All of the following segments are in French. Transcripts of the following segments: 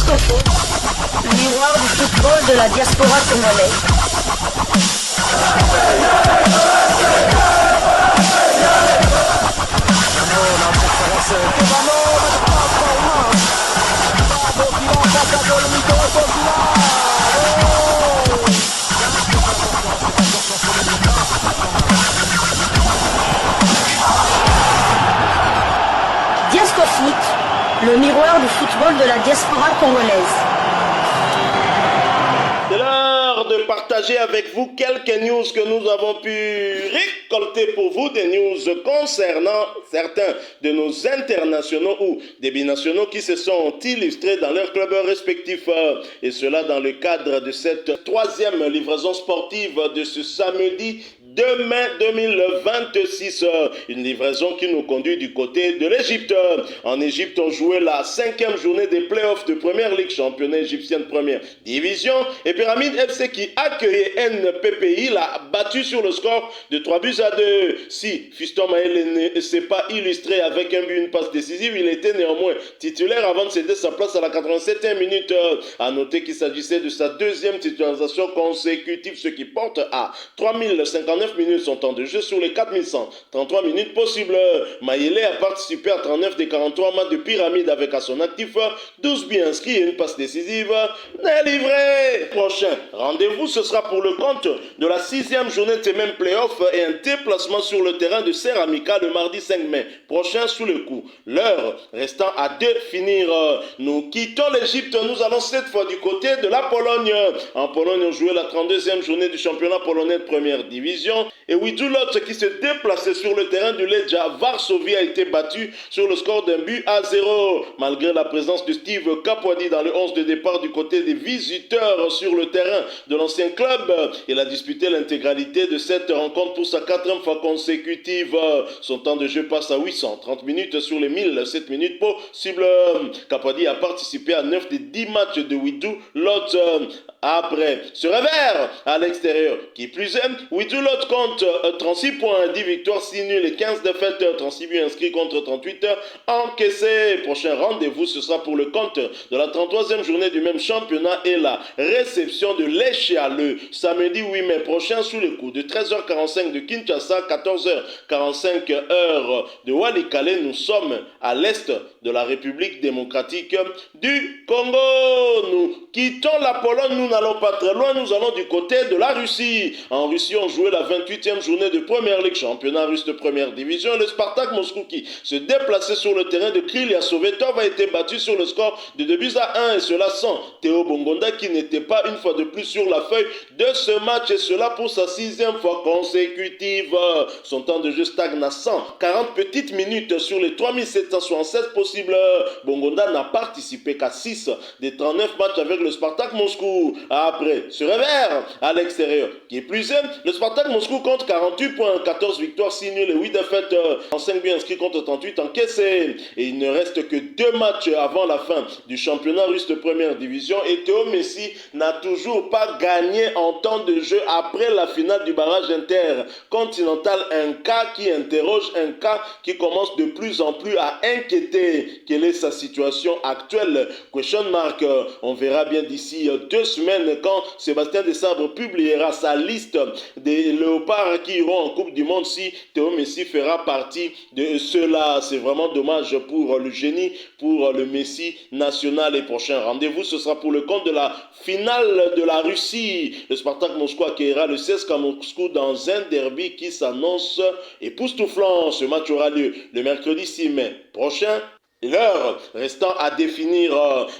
Discofoot, le miroir du football de la diaspora congolaise. Discofoot, le miroir du football de la diaspora congolaise. C'est l'heure de partager avec vous quelques news que nous avons pu récolter pour vous, des news concernant certains de nos internationaux ou des binationaux qui se sont illustrés dans leurs clubs respectifs, et cela dans le cadre de cette troisième livraison sportive de ce samedi 2 mai 2026, une livraison qui nous conduit du côté de l'Égypte. En Égypte, on jouait la 5e journée des playoffs de Première Ligue, championnat égyptienne première division, et Pyramide FC qui accueillait NPPI l'a battu sur le score de 3-2. Si Fiston Maël ne s'est pas illustré avec un but, une passe décisive, il était néanmoins titulaire avant de céder sa place à la 87e minute. À noter qu'il s'agissait de sa deuxième titularisation consécutive, ce qui porte à 3059 minutes son temps de jeu sur les 4133 minutes possibles. Maïlé a participé à 39 des 43 matchs de Pyramide avec à son actif 12 buts inscrits et une passe décisive délivrée. Prochain rendez-vous, ce sera pour le compte de la 6e journée de ces mêmes playoffs et un déplacement sur le terrain de Ceramica le mardi 5 mai prochain sous le coup. L'heure restant à définir. Nous quittons l'Égypte, nous allons cette fois du côté de la Pologne. En Pologne, on jouait la 32e journée du championnat polonais de première division. Et Widulot qui se déplaçait sur le terrain du Legia Varsovie a été battu sur le score d'un but à 0. Malgré la présence de Steve Kapwadi dans le 11 de départ du côté des visiteurs sur le terrain de l'ancien club, il a disputé l'intégralité de cette rencontre pour sa 4e fois consécutive. Son temps de jeu passe à 830 minutes sur les 1007 minutes possibles. Kapwadi a participé à 9 des 10 matchs de Widulot. Après ce revers à l'extérieur, qui plus est, Widulot compte 36 points, 10 victoires, 6 nuls et 15 défaites, 36 buts inscrits contre 38 encaissés. Prochain rendez-vous, ce sera pour le compte de la 33e journée du même championnat et la réception de l'Echea le samedi 8 mai prochain sous le coup de 13h45 de Kinshasa, 14h45 heure de Walikale. Nous sommes à l'est de la République démocratique du Congo. Nous quittons la Pologne, nous n'allons pas très loin, nous allons du côté de la Russie. En Russie, on jouait la 28e journée de Première Ligue, championnat russe de première division. Le Spartak Moscou qui se déplaçait sur le terrain de Krylia Sovetov a été battu sur le score de 2-1, et cela sans Théo Bongonda qui n'était pas une fois de plus sur la feuille de ce match, et cela pour sa 6e fois consécutive. Son temps de jeu stagne à 140 petites minutes sur les 3776 possibles. Bongonda n'a participé qu'à 6 des 39 matchs avec le Spartak Moscou. Après ce revers à l'extérieur, qui est plus simple, le Spartak Moscou compte 48 points, 14 victoires, 6 nuls et 8 défaites, en 5 buts inscrits contre 38 encaissés. Et il ne reste que 2 matchs avant la fin du championnat russe de première division, et Théo Messi n'a toujours pas gagné en temps de jeu après la finale du barrage intercontinental. Un cas qui interroge, un cas qui commence de plus en plus à inquiéter. Quelle est sa situation actuelle? Question mark. On verra bien d'ici 2 semaines quand Sébastien Desabre publiera sa liste des léopards qui iront en Coupe du Monde, si Théo Messi fera partie de cela. C'est vraiment dommage pour le génie, pour le Messi national. Et prochain rendez-vous, ce sera pour le compte de la finale de la Russie. Le Spartak Moscou accueillera le CSKA Moscou dans un derby qui s'annonce époustouflant. Ce match aura lieu le mercredi 6 mai prochain. L'heure restant à définir.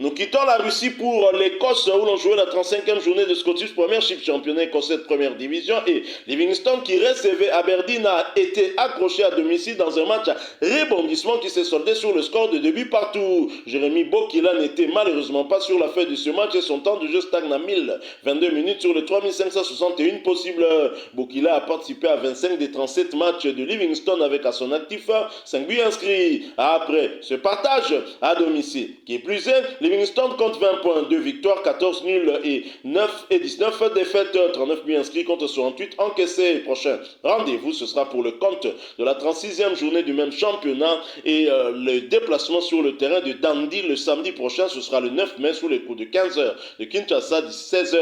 Nous quittons la Russie pour l'Écosse où l'on jouait la 35e journée de Scottish Premiership, championnat écossais de première division, et Livingston qui recevait Aberdeen a été accroché à domicile dans un match à rebondissement qui s'est soldé sur le score de 2 buts partout. Jérémy Bokila n'était malheureusement pas sur la feuille de ce match et son temps de jeu stagne à 1022 minutes sur les 3561 possibles. Bokila a participé à 25 des 37 matchs de Livingston avec à son actif 5 buts inscrits. Après ce partage à domicile. Qui est plus est, Livingston compte 20 points, 2 victoires, 14 nuls et 19 défaites, 39 buts inscrits contre 68 encaissés. Prochain rendez-vous, ce sera pour le compte de la 36e journée du même championnat et le déplacement sur le terrain de Dundee le samedi prochain, ce sera le 9 mai sous les coups de 15h de Kinshasa, 16h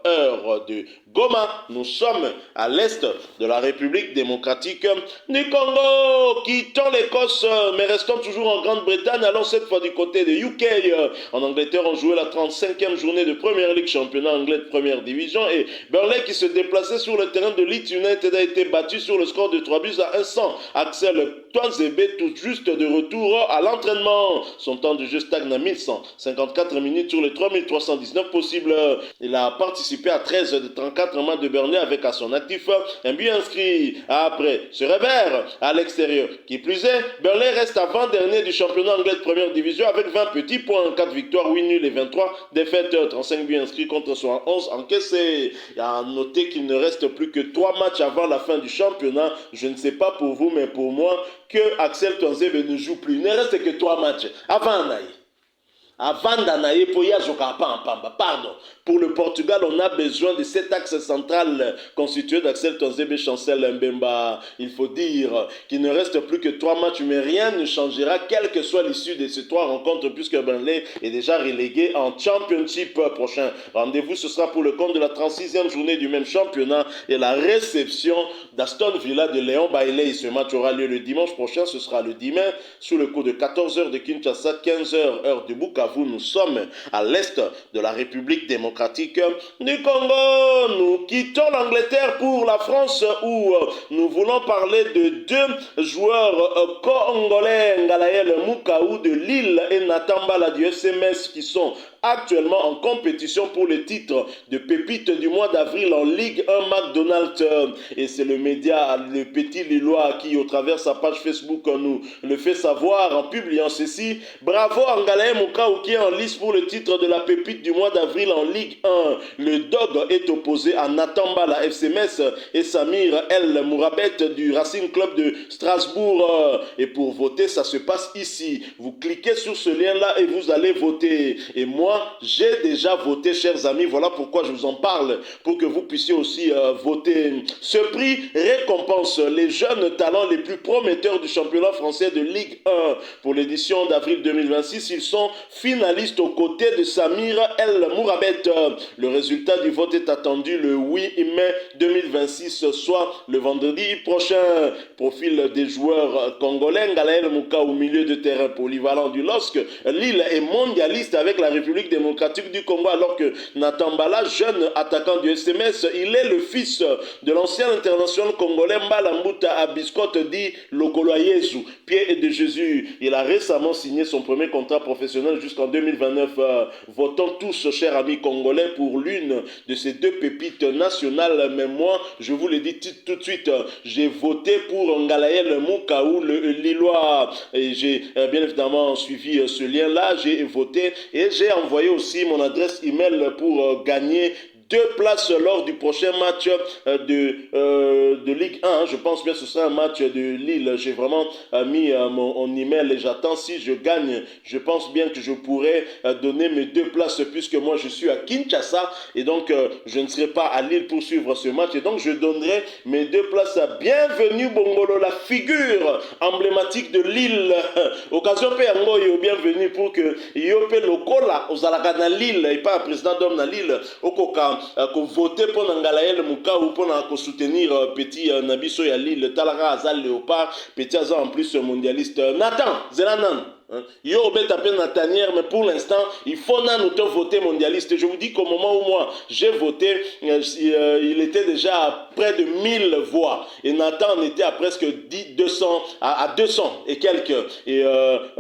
heure de Goma. Nous sommes à l'est de la République démocratique du Congo. Quittons l'Écosse mais restons toujours en Grande-Bretagne. Allons cette fois du côté de UK. En Angleterre, on jouait la 35e journée de Premier League, championnat anglais de première division, et Burnley qui se déplaçait sur le terrain de Leeds United a été battu sur le score de 3 buts à 100. Axel Tuanzebe tout juste de retour à l'entraînement. Son temps de jeu stagne à 1154 minutes sur les 3319 possibles. Il a participé à 13 de 34 matchs de Burnley avec à son actif un but inscrit après ce revers à l'extérieur. Qui plus est, Burnley reste avant-dernier du championnat anglais de première division avec 20 petits points, 4 victoires, 8 nuls et 23 défaites, 35 buts inscrits contre 11 encaissés. Il y a à noter qu'il ne reste plus que 3 matchs avant la fin du championnat. Je ne sais pas pour vous, mais pour moi, que Axel Tuanzebe ne joue plus. Il ne reste que 3 matchs avant Naï. Avant d'anayer Poya Jokapa en Pamba. Pardon. Pour le Portugal, on a besoin de cet axe central constitué d'Axel Tuanzebe, Chancel Mbemba. Il faut dire qu'il ne reste plus que 3 matchs, mais rien ne changera, quelle que soit l'issue de ces 3 rencontres, puisque Burnley est déjà relégué en Championship. Prochain rendez-vous, ce sera pour le compte de la 36e journée du même championnat et la réception d'Aston Villa de Léon Bailey. Ce match aura lieu le dimanche prochain, ce sera le dimanche, sous le coup de 14h de Kinshasa, 15h heure de Bukavu. Nous sommes à l'est de la République démocratique du Congo. Nous quittons l'Angleterre pour la France où nous voulons parler de 2 joueurs congolais, Ngalael Mukaou de Lille et Nathan Bala du SMS qui sont actuellement en compétition pour le titre de pépite du mois d'avril en Ligue 1 McDonald's. Et c'est le média, le petit Lillois, qui au travers de sa page Facebook nous le fait savoir en publiant ceci. Bravo à Ngalael Mukaou qui est en lice pour le titre de la pépite du mois d'avril en Ligue 1. Le Dog est opposé à Nathan Bala FC Metz et Samir El Mourabet du Racing Club de Strasbourg. Et pour voter, ça se passe ici. Vous cliquez sur ce lien-là et vous allez voter. Et moi, j'ai déjà voté, chers amis. Voilà pourquoi je vous en parle, pour que vous puissiez aussi voter. Ce prix récompense les jeunes talents les plus prometteurs du championnat français de Ligue 1. Pour l'édition d'avril 2026, ils sont finalistes aux côtés de Samir El Mourabet. Le résultat du vote est attendu le 8 mai 2026, soit le vendredi prochain. Profil des joueurs congolais, Ngalael Mukaou au milieu de terrain polyvalent du LOSC. Lille est mondialiste avec la République démocratique du Congo, alors que Nathan Bala, jeune attaquant du SMS, il est le fils de l'ancien international congolais Mbala Mbuta Abiscotte dit Lokolo Yezu, pied de Jésus. Il a récemment signé son premier contrat professionnel jusqu'en 2029. Votons tous, chers amis congolais, pour l'une de ces 2 pépites nationales. Mais moi, je vous le dis tout de suite, j'ai voté pour Ngalael Mukaou, le Lillois. Et j'ai bien évidemment suivi ce lien-là. J'ai voté et j'ai envoyé aussi mon adresse email pour gagner 2 places lors du prochain match de Ligue 1. Je pense bien que ce sera un match de Lille. J'ai vraiment mis mon email et j'attends. Si je gagne, je pense bien que je pourrai donner mes 2 places puisque moi je suis à Kinshasa et donc je ne serai pas à Lille pour suivre ce match. Et donc je donnerai mes 2 places à Bienvenue Bongolo, la figure emblématique de Lille. Occasion Péango et bienvenue pour que Yope Lokola aux Alagana Lille et pas un président d'homme na Lille au Koka. Qu'on voter pour Ngalael Mukaou pour soutenir petit Nabiso ya Lille Talara Azal Léopard petit Azal en plus mondialiste Nathan Zelanan. Yo bet appelé la tanière, mais pour l'instant, il faut nous voter mondialiste. Je vous dis qu'au moment où moi j'ai voté, il était déjà à près de 1000 voix. Et Nathan en était à presque 200, à 200 et quelques. Et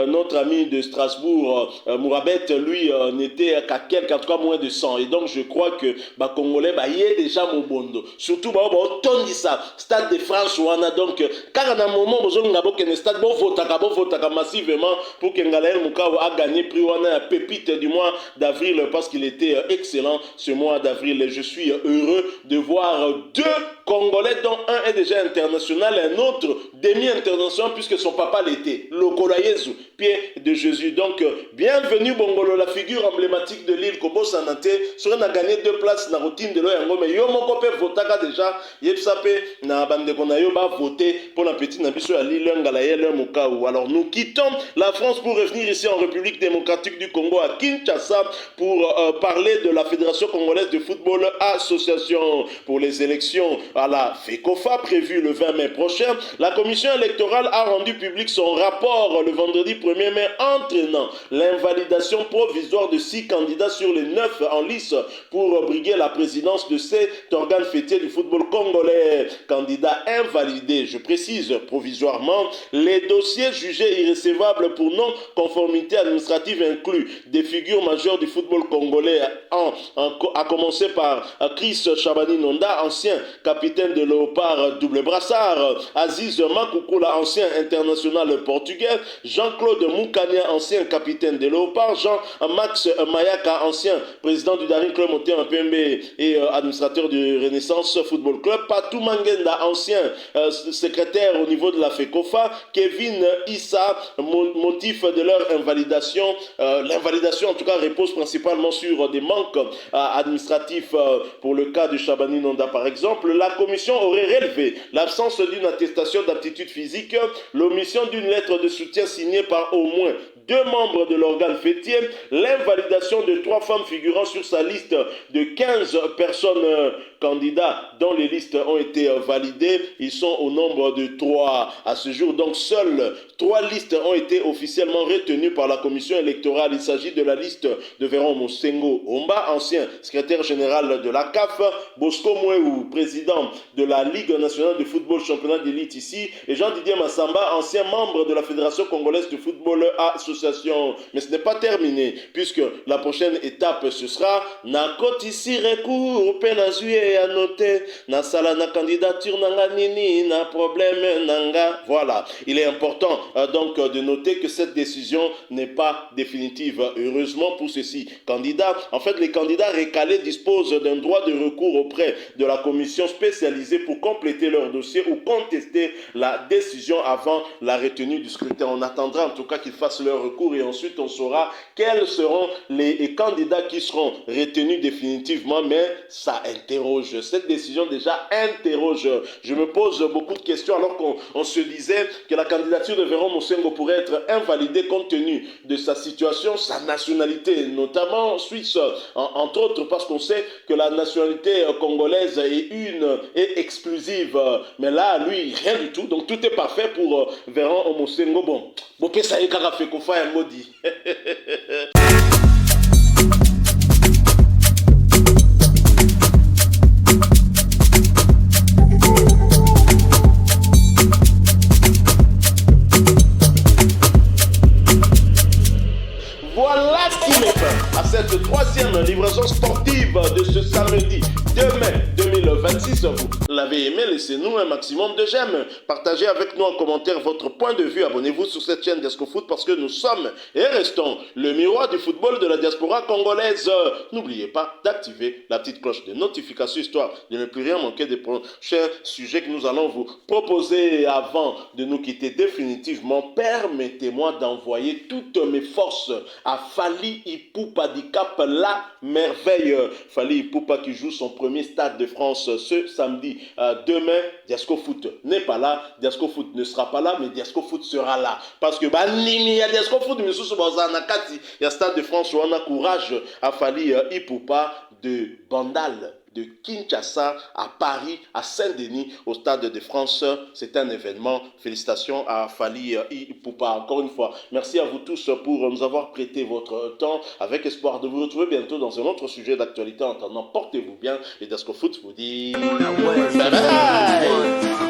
notre ami de Strasbourg, Mourabet, lui, n'était qu'à quelques, en tout cas moins de 100. Et donc je crois que Congolais, il est déjà mon bondo. Surtout, on dit ça, Stade de France, on a donc, car à un moment, vous avez un stade, vous votez massivement pour que Ngalael Moukao a gagné prix Wana pépite du mois d'avril parce qu'il était excellent ce mois d'avril. Je suis heureux de voir deux Congolais dont un est déjà international et un autre demi-international puisque son papa l'était. Lokola Yezu, pied de Jésus. Donc, bienvenue Bongolo, la figure emblématique de l'île Kobo Sanate. Sur a gagné 2 places dans la routine de l'Oyango, mais yo moko pe votaka déjà. Yepsape na bande konayo ba voter pour la petite nabiso à l'île Ngalael Moukao. Alors, nous quittons la France pour revenir ici en République démocratique du Congo à Kinshasa pour parler de la Fédération congolaise de football association pour les élections à la FECOFA prévue le 20 mai prochain. La commission électorale a rendu public son rapport le vendredi 1er mai entraînant l'invalidation provisoire de 6 candidats sur les 9 en lice pour briguer la présidence de cet organe fêtier du football congolais. Candidats invalidés, je précise provisoirement, les dossiers jugés irrécevables pour non-conformité administrative incluent des figures majeures du football congolais à commencer par Chris Chabani Nonda, ancien capitaine de Léopard double brassard, Aziz Makoukoula, ancien international portugais, Jean-Claude Moukania, ancien capitaine de Léopard, Jean-Max Mayaka, ancien président du Daring Club monté en PMB et administrateur du Renaissance Football Club, Patou Mangenda, ancien secrétaire au niveau de la FECOFA, Kevin Issa, motif de leur invalidation. L'invalidation en tout cas repose principalement sur des manques administratifs pour le cas de Chabani Nonda par exemple. La commission aurait relevé l'absence d'une attestation d'aptitude physique, l'omission d'une lettre de soutien signée par au moins 2 membres de l'organe fêtier, l'invalidation de 3 femmes figurant sur sa liste de 15 personnes candidats dont les listes ont été validées. Ils sont au nombre de 3 à ce jour. Donc seules 3 listes ont été officiellement retenues par la commission électorale. Il s'agit de la liste de Véron Mosengo Omba, ancien secrétaire général de la CAF, Bosco Mouéou, président de la Ligue nationale de football championnat d'élite ici, et Jean-Didier Massamba, ancien membre de la Fédération congolaise de football association. Mais ce n'est pas terminé, puisque la prochaine étape ce sera na kotisi recours penazuye à noter na sala na candidature nanga nini na problème nanga. Voilà, il est important donc de noter que cette décision n'est pas définitive. Heureusement pour ceux-ci candidats, en fait les candidats recalés disposent d'un droit de recours auprès de la commission spécialisée pour compléter leur dossier ou contester la décision avant la retenue du scrutin. On attendra en tout cas qu'ils fassent leur recours et ensuite on saura quels seront les candidats qui seront retenus définitivement, mais ça interroge. Cette décision déjà interroge. Je me pose beaucoup de questions alors qu'on se disait que la candidature de Véron Mosengo pourrait être invalidée compte tenu de sa situation, sa nationalité, notamment suisse, entre autres, parce qu'on sait que la nationalité congolaise est exclusive. Mais là, lui, rien du tout. Donc tout est parfait pour Véron Mosengo. Bon, ça y est, car fait qu'on fait un maudit. Voilà qui met fin à cette 3e livraison sportive de ce samedi 2 mai 2026. Vous l'avez aimé, laissez-nous un maximum de j'aime. Partagez avec nous en commentaire votre point de vue. Abonnez-vous sur cette chaîne Diasco Foot parce que nous sommes et restons le miroir du football de la diaspora congolaise. N'oubliez pas d'activer la petite cloche de notification histoire de ne plus rien manquer des prochains sujets que nous allons vous proposer. Avant de nous quitter définitivement, permettez-moi d'envoyer toutes mes forces à Fally Ipupa Dicap, la merveille. Fally Ipupa qui joue son premier stade de France ce samedi. Demain, Diasco Foot n'est pas là, Diasco Foot ne sera pas là, mais Diasco Foot sera là. Parce que il y a Diasco Foot, mais il y a Stade de France où on a courage à Fally Ipupa de Bandal, de Kinshasa à Paris, à Saint-Denis, au Stade de France. C'est un événement. Félicitations à Fally Ipupa. Encore une fois, merci à vous tous pour nous avoir prêté votre temps, avec espoir de vous retrouver bientôt dans un autre sujet d'actualité. En attendant, portez-vous bien. Et Diasco Foot vous dit bye bye.